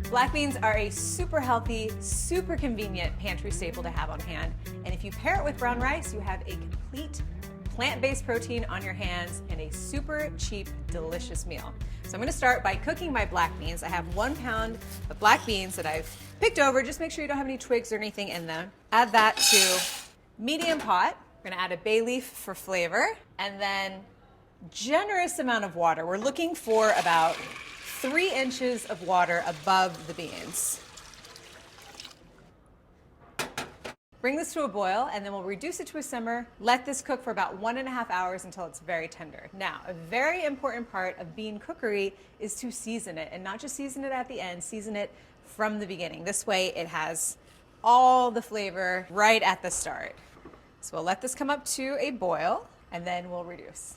Black beans are a super healthy, super convenient pantry staple to have on hand. And if you pair it with brown rice, you have a complete plant-based protein on your hands and a super cheap, delicious meal. So I'm gonna start by cooking my black beans. I have 1 pound of black beans that I've picked over. Just make sure you don't have any twigs or anything in them. Add that to medium pot. We're gonna add a bay leaf for flavor, and then generous amount of water. We're looking for about 3 inches of water above the beans. Bring this to a boil, and then we'll reduce it to a simmer. Let this cook for about 1.5 hours until it's very tender. Now, a very important part of bean cookery is to season it, and not just season it at the end, season it from the beginning. This way it has all the flavor right at the start. So we'll let this come up to a boil, and then we'll reduce.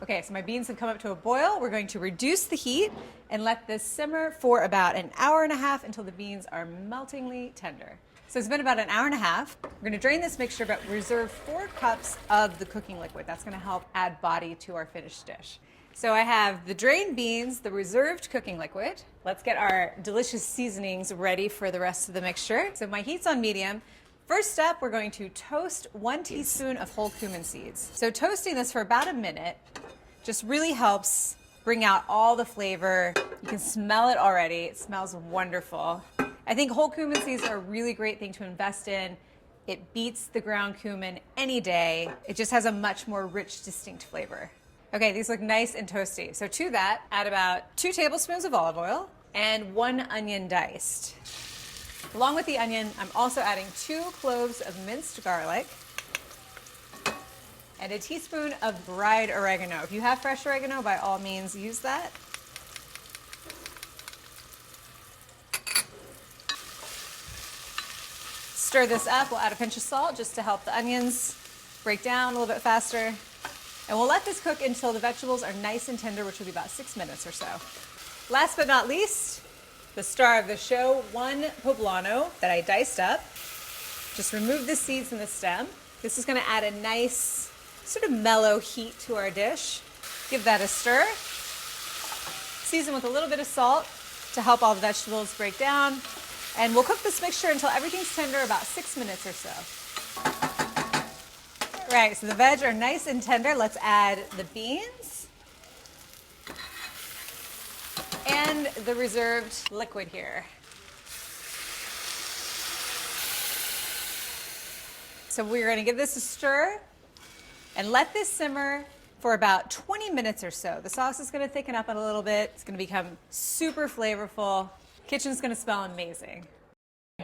Okay, so my beans have come up to a boil. We're going to reduce the heat and let this simmer for about 1.5 hours until the beans are meltingly tender. So it's been about 1.5 hours. We're gonna drain this mixture, but reserve 4 cups of the cooking liquid. That's gonna help add body to our finished dish. So I have the drained beans, the reserved cooking liquid. Let's get our delicious seasonings ready for the rest of the mixture. So my heat's on medium. First step, we're going to toast 1 teaspoon of whole cumin seeds. So toasting this for about a minute just really helps bring out all the flavor. You can smell it already. It smells wonderful. I think whole cumin seeds are a really great thing to invest in. It beats the ground cumin any day. It just has a much more rich, distinct flavor. Okay, these look nice and toasty. So to that, add about 2 tablespoons of olive oil and 1 onion diced. Along with the onion, I'm also adding 2 cloves of minced garlic and a teaspoon of dried oregano. If you have fresh oregano, by all means, use that. Stir this up. We'll add a pinch of salt just to help the onions break down a little bit faster. And we'll let this cook until the vegetables are nice and tender, which will be about 6 minutes or so. Last but not least, the star of the show, 1 poblano that I diced up. Just remove the seeds and the stem. This is gonna add a nice, sort of mellow heat to our dish. Give that a stir. Season with a little bit of salt to help all the vegetables break down. And we'll cook this mixture until everything's tender, about 6 minutes or so. All right, so the veg are nice and tender. Let's add the beans and the reserved liquid here. So we're gonna give this a stir and let this simmer for about 20 minutes or so. The sauce is gonna thicken up a little bit. It's gonna become super flavorful. Kitchen's gonna smell amazing.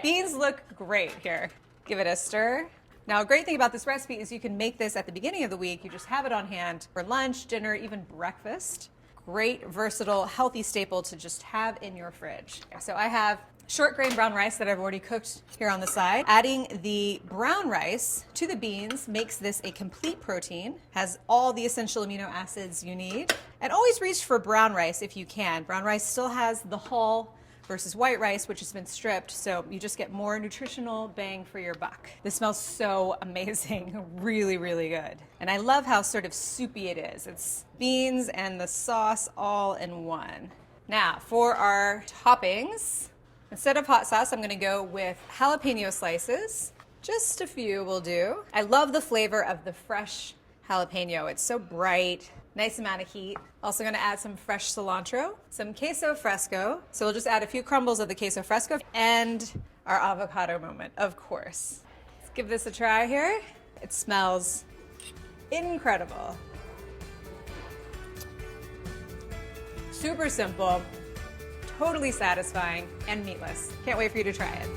Beans look great here. Give it a stir. Now, a great thing about this recipe is you can make this at the beginning of the week. You just have it on hand for lunch, dinner, even breakfast. Great, versatile, healthy staple to just have in your fridge. So I have short grain brown rice that I've already cooked here on the side. Adding the brown rice to the beans makes this a complete protein, has all the essential amino acids you need. And always reach for brown rice if you can. Brown rice still has the hull versus white rice, which has been stripped, so you just get more nutritional bang for your buck. This smells so amazing, really, really good. And I love how sort of soupy it is. It's beans and the sauce all in one. Now, for our toppings, instead of hot sauce, I'm gonna go with jalapeno slices. Just a few will do. I love the flavor of the fresh jalapeno. It's so bright. Nice amount of heat. Also gonna add some fresh cilantro, some queso fresco. So we'll just add a few crumbles of the queso fresco and our avocado moment, of course. Let's give this a try here. It smells incredible. Super simple, totally satisfying, and meatless. Can't wait for you to try it.